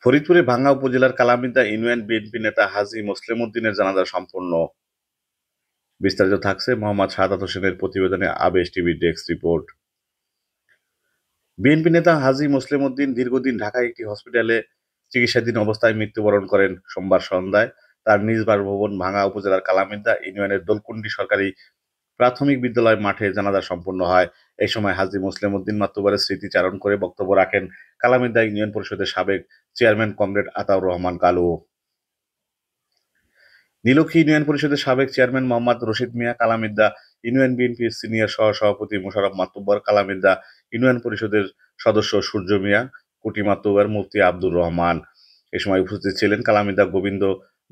ফরিদপুরে ভাঙ্গা উপজেলার কালামিদা ইউনিয়ন বিএনপি নেতা হাজী মোসলেম উদ্দিনের জানাজা সম্পন্ন। বিস্তারিত থাকছে মোহাম্মদ সাদাত হোসেনের প্রতিবেদনে। আবেশ টিভি ডেস্ক রিপোর্ট। বিএনপি নেতা হাজী মোসলেম উদ্দিন দীর্ঘদিন ঢাকায় একটি হসপিটালে চিকিৎসাধীন অবস্থায় মৃত্যুবরণ করেন সোমবার সন্ধ্যায়। তার নিজ বাসভবন ভাঙ্গা উপজেলার কালামিদা ইউনিয়নের দোলকুন্ডি সরকারি প্রাথমিক বিদ্যালয় মাঠে জানাজা সম্পন্ন হয়। এই সময় হাজী মোসলেম উদ্দিন মাতুব্বরের স্মৃতিচারণ করে বক্তব্য রাখেন কালামিদা ইউনিয়ন পরিষদের সাবেক chairman comrade Ataur Rahman Kalu. Nilokkhi union পরিষদের সাবেক চেয়ারম্যান মোহাম্মদ রশিদ মিয়া, কালামিদা ইউনিয়ন বিএনপির সিনিয়র সহ-সভাপতি মোশাররফ মাতুব্বর, কালামিদা ইউনিয়ন পরিষদের সদস্য সূর্য মিয়া, কুটি মাতুব্বর, মুফতি আব্দুর রহমান। এ সময় উপস্থিত ছিলেন কালামিদা গোবিন্দ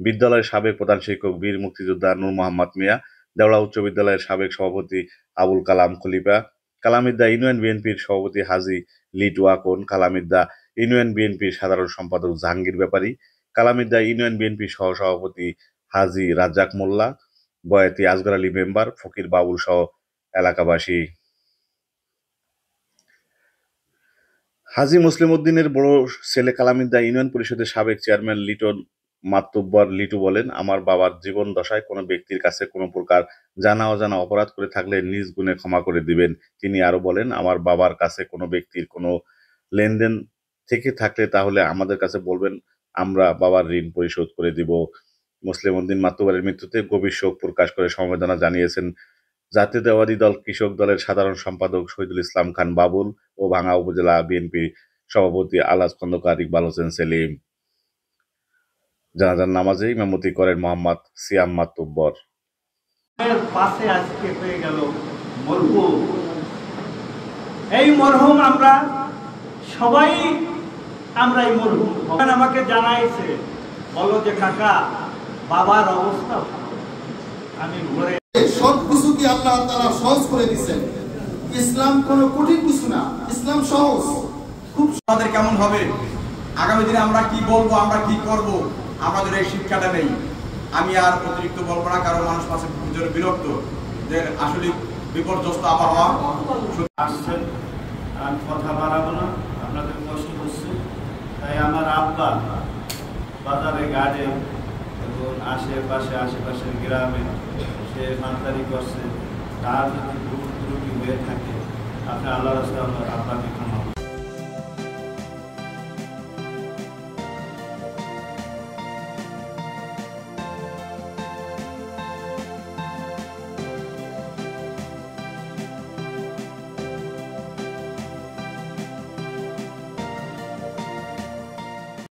বিদ্যালয়ের সাবেক প্রধান শিক্ষক বীর মুক্তিযোদ্ধা নূর মোহাম্মদ মিয়া, দেওড়া উচ্চ বিদ্যালয়ের সাবেক সভাপতি আবুল কালাম খলিফা, কালামিদা ইউনিয়ন বিএনপির সভাপতি হাজী লিটু আকন, কালামিদা ইউনিয়ন বিএনপির সাধারণ সম্পাদক জাহাঙ্গীর ব্যাপারী, কালামিদা ইউনিয়ন বিএনপির সহ-সভাপতি হাজী রাজ্জাক মোল্লা, বয়াতি আসগর আলী মেম্বার, ফকির বাবুল সহ এলাকাবাসী। হাজী মোসলেম উদ্দিনের বড় ছেলে কালামিদা ইউনিয়ন পরিষদের সাবেক চেয়ারম্যান লিটন মাতুব্বর লিটু বলেন, আমার বাবার জীবন দশায় কোনো ব্যক্তির কাছে কোনো প্রকার জানা অজানা অপরাধ করে থাকলে নিজ গুণে ক্ষমা করে দিবেন। তিনি আরো বলেন, আমার বাবার কাছে কোনো ব্যক্তির কোনো লেনদেন থেকে থাকলে তাহলে আমাদের কাছে বলবেন, আমরা বাবার ঋণ পরিশোধ করে দিব। মোসলেম উদ্দিন মাতুব্বরের মৃত্যুতে গভীর শোক প্রকাশ করে সমবেদনা জানিয়েছেন জাতীয়তাবাদী দল কৃষক দলের সাধারণ সম্পাদক শহীদুল ইসলাম খান বাবুল ও ভাঙ্গা উপজেলা বিএনপির সভাপতি আলহাজ খন্দকার ইকবাল হোসেন সেলিম। জানাজার নামাজে ইমামতি করেন মোহাম্মদ সিয়াম মাতুব্বর। পাশে আজকে পেয়ে গেল মরহুম। এই মরহুম আমরা সবাই এই মরহুম আমাকে জানাইছে, বলো যে কাকা বাবার অবস্থা আমি ঘরে সবকিছু কি আল্লাহ তাআলা সহজ করে দিয়েছেন। ইসলাম কোনো কঠিন কিছু না, ইসলাম সহজ। খুব আমাদের কেমন হবে, আগামী দিনে আমরা কি বলবো, আমরা কি করব, আমাদের এই শিক্ষাটা নেই। আমি আর অতিরিক্ত বলবো না, কারণ মানুষ পাশে বিরক্ত যে আসলে বিপর্যস্ত আবহাওয়া আসছেন। আমি কথা বাড়াবো না, আপনাদের কষ্ট হচ্ছে। তাই আমার আব্বা বাজারে গাড়ে এবং আশেপাশের গ্রামে সে মানতারি করছে। তার যদি ভুল ত্রুটি হয়ে থাকে, আপনি আল্লাহর রাস্তায় আপনাকে ক্ষমা